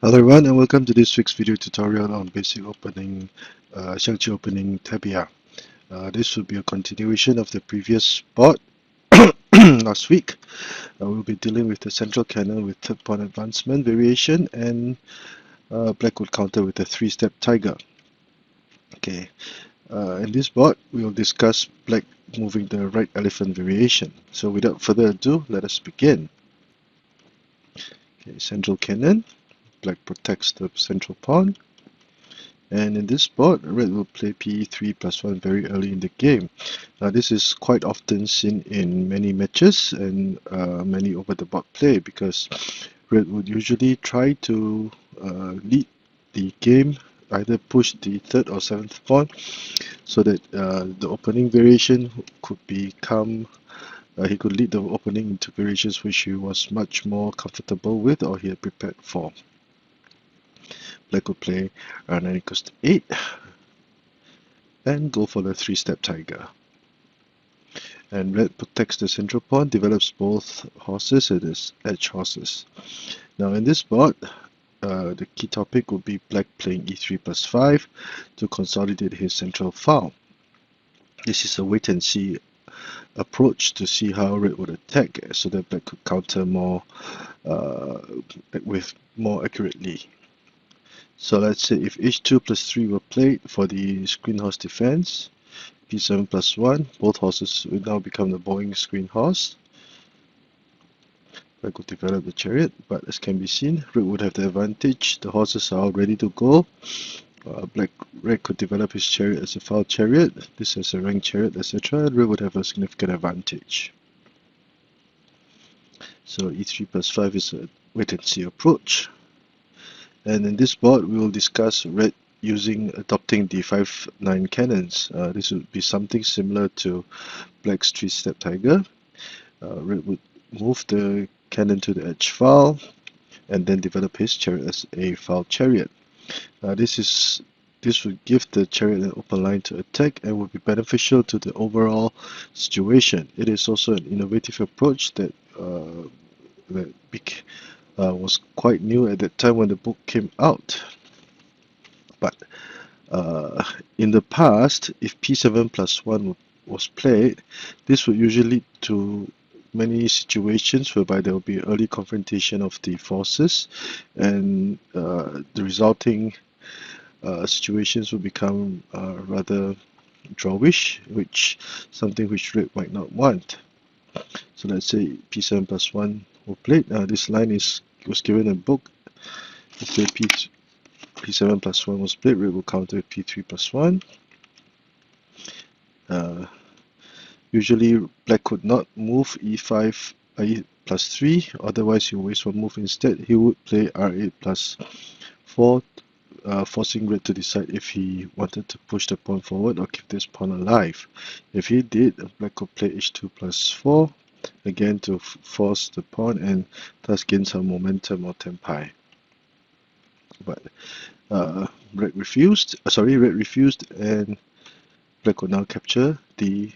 Hello everyone and welcome to this week's video tutorial on basic opening, Xiangqi opening Tabia. This will be a continuation of the previous board last week. We'll be dealing with the central cannon with third pawn advancement variation and black would counter with a three-step tiger. Okay, in this board we will discuss black moving the right elephant variation. So without further ado, let us begin. Okay, central cannon. Black protects the central pawn, and in this board, red will play pe3 plus 1 very early in the game. Now this is quite often seen in many matches and many over-the-board play, because red would usually try to lead the game, either push the third or seventh pawn, so that the opening variation could become he could lead the opening into variations which he was much more comfortable with or he had prepared for. Black would play knight equals to 8 and go for the three-step tiger. And red protects the central pawn, develops both horses and its edge horses. Now in this board, the key topic would be black playing e3 plus 5 to consolidate his central file. This is a wait and see approach to see how red would attack so that black could counter more with more accurately. So let's say if h2 plus 3 were played for the screen horse defense, p7 plus 1, both horses will now become the bowing screen horse. Black would develop the chariot, but as can be seen, red would have the advantage. The horses are all ready to go. Red could develop his chariot as a foul chariot, this as a rank chariot, etc. Red would have a significant advantage. So e3 plus 5 is a wait and see approach. And in this board, we will discuss red adopting the 5-9 cannons. This would be something similar to black's three-step tiger. Red would move the cannon to the edge file and then develop his chariot as a foul chariot. This would give the chariot an open line to attack and would be beneficial to the overall situation. It is also an innovative approach that was quite new at that time when the book came out. But in the past, if p7 plus 1 was played, this would usually lead to many situations whereby there will be early confrontation of the forces, and the resulting situations will become rather drawish, something which red might not want. So let's say p7 plus 1 were played. This line was given in book. Let's say p7 plus 1 was played. Red will counter with p3 plus 1. Usually black could not move e5 plus 3, otherwise he will waste one move. Instead, he would play r8 plus 4, forcing red to decide if he wanted to push the pawn forward or keep this pawn alive. If he did, black could play h2 plus 4, again to force the pawn and thus gain some momentum or tempi. But red refused, and black could now capture the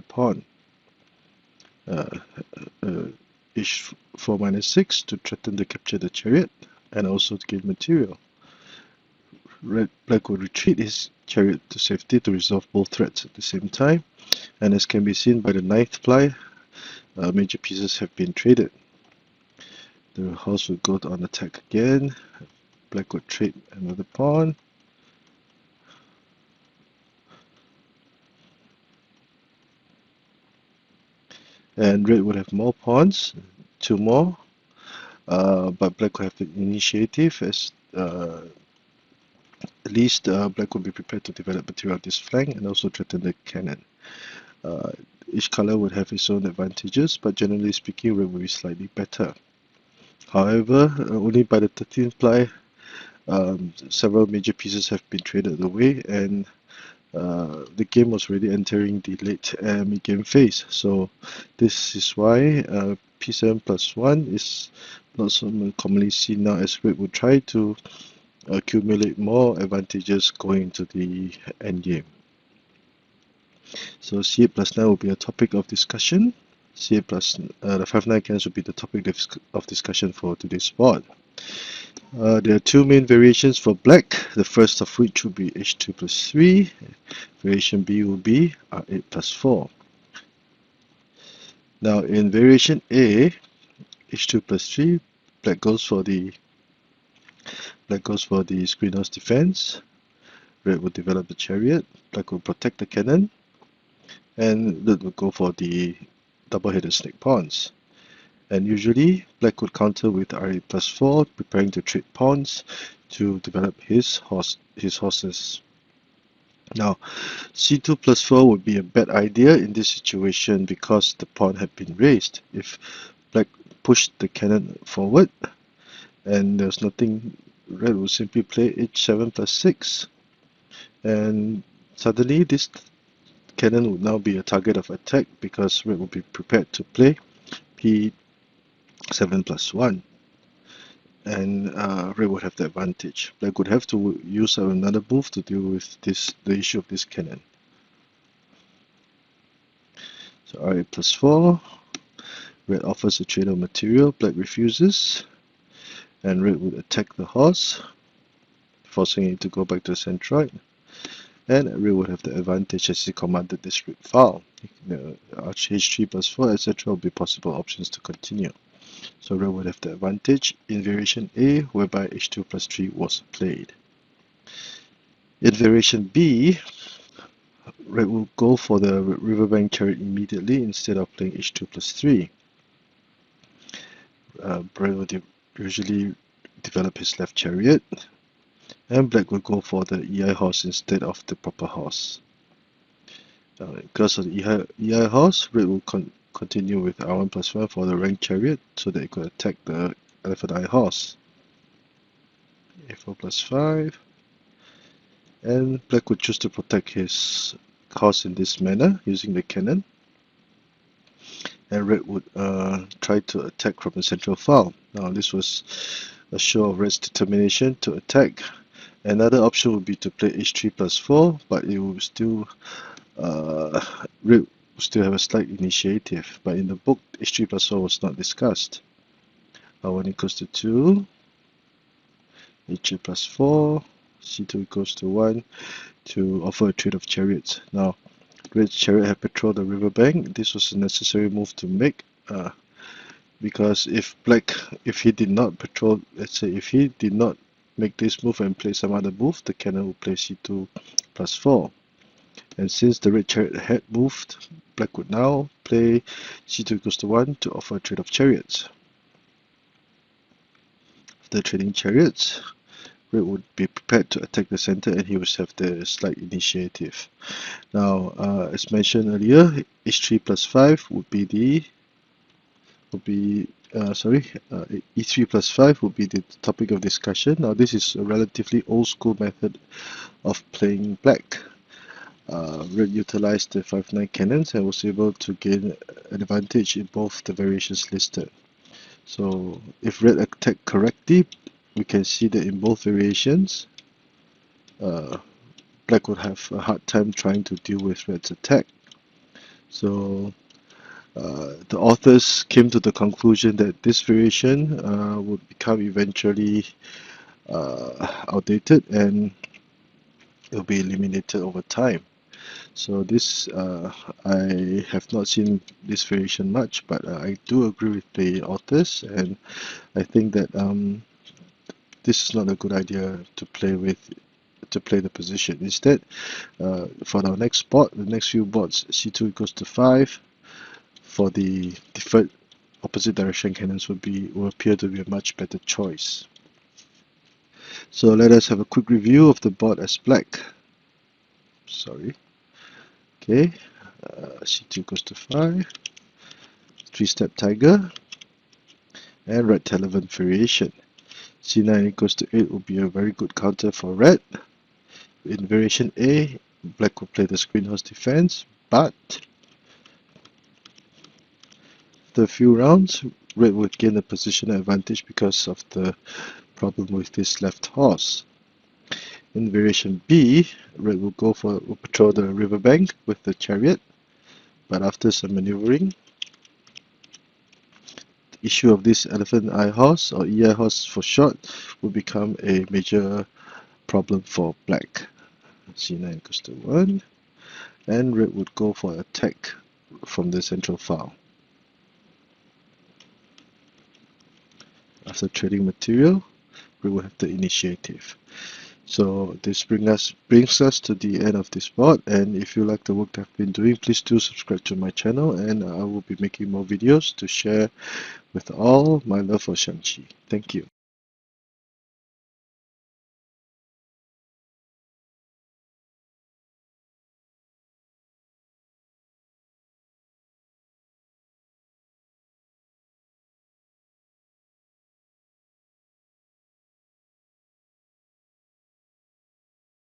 pawn. h4 minus 6 to threaten to capture the chariot and also to gain material. Black would retreat his chariot to safety to resolve both threats at the same time, and as can be seen by the ninth ply, major pieces have been traded. The horse would go on attack again. Black would trade another pawn. And red would have more pawns, 2 more, but black would have the initiative, as at least black would be prepared to develop material on this flank and also threaten the cannon. Each color would have its own advantages, but generally speaking, red would be slightly better. However, only by the 13th ply, several major pieces have been traded away, and the game was already entering the late mid-game phase. So this is why p7 plus 1 is not so commonly seen now, as red would try to accumulate more advantages going into the endgame. So c8 plus 9 will be a topic of discussion. C8 plus the 5-9 cannons will be the topic of discussion for today's board. There are two main variations for black, the first of which will be h2 plus 3. Variation B will be r8 plus 4. Now in variation A, h2 plus 3, black goes for the screen defense. Red will develop the chariot, black will protect the cannon, and red will go for the double-headed snake pawns. And usually, black would counter with r8 plus 4, preparing to trade pawns to develop his horses. Now, c2 plus 4 would be a bad idea in this situation because the pawn had been raised. If black pushed the cannon forward and there's nothing, red will simply play h7 plus 6. And suddenly this cannon would now be a target of attack because red will be prepared to play p7 plus 1. And red would have the advantage. Black would have to use another move to deal with the issue of this cannon. So r8 plus 4, red offers a trade of material, black refuses, and red would attack the horse, forcing it to go back to the centroid, and red would have the advantage as he commanded this rook file. Arch h3 plus 4, etc. will be possible options to continue. So red would have the advantage in variation A, whereby h2 plus 3 was played. In variation B, red will go for the riverbank chariot immediately instead of playing h2 plus 3. Red will usually develop his left chariot, and black will go for the EI horse instead of the proper horse. Because of the EI horse, red will continue with r1 plus 1 for the rank chariot so that it could attack the elephant eye horse. a4 plus 5, and black would choose to protect his horse in this manner using the cannon, and red would try to attack from the central file. Now this was a show of red's determination to attack. Another option would be to play h3 plus 4, but it will still red will still have a slight initiative, but in the book h3 plus 4 was not discussed. r1 equals to 2, h3 plus 4, c2 equals to 1 to offer a trade of chariots. Now red's chariot had patrolled the riverbank. This was a necessary move to make because if he did not patrol, let's say if he did not make this move and play some other move, the cannon will play c2 plus 4. And since the red chariot had moved, black would now play c2 equals to 1 to offer a trade of chariots. After trading chariots, red would be prepared to attack the center and he would have the slight initiative. Now, as mentioned earlier, h3 plus 5 would be e3 plus 5 would be the topic of discussion. Now this is a relatively old school method of playing black. Red utilized the 5-9 cannons and was able to gain an advantage in both the variations listed. So if red attacked correctly, we can see that in both variations, black would have a hard time trying to deal with red's attack. So the authors came to the conclusion that this variation would become eventually outdated and it will be eliminated over time. So this I have not seen this variation much, but I do agree with the authors, and I think that this is not a good idea to play the position. Instead, for our next board, the next few boards, c2 equals to 5 for the deferred opposite direction cannons will appear to be a much better choice. So let us have a quick review of the board as black. Okay, c2 equals to 5, 3-step tiger, and red telephone variation. c9 equals to 8 will be a very good counter for red. In variation A, black will play the screen horse defense, but after a few rounds, red would gain a positional advantage because of the problem with this left horse. In variation B, red will patrol the riverbank with the chariot, but after some maneuvering, issue of this elephant eye horse, or EI horse for short, will become a major problem for black. C9 equals to 1, and red would go for attack from the central file. After trading material, we will have the initiative. So this brings us to the end of this board, and if you like the work that I've been doing, please do subscribe to my channel, and I will be making more videos to share with all my love for Xiangqi. Thank you.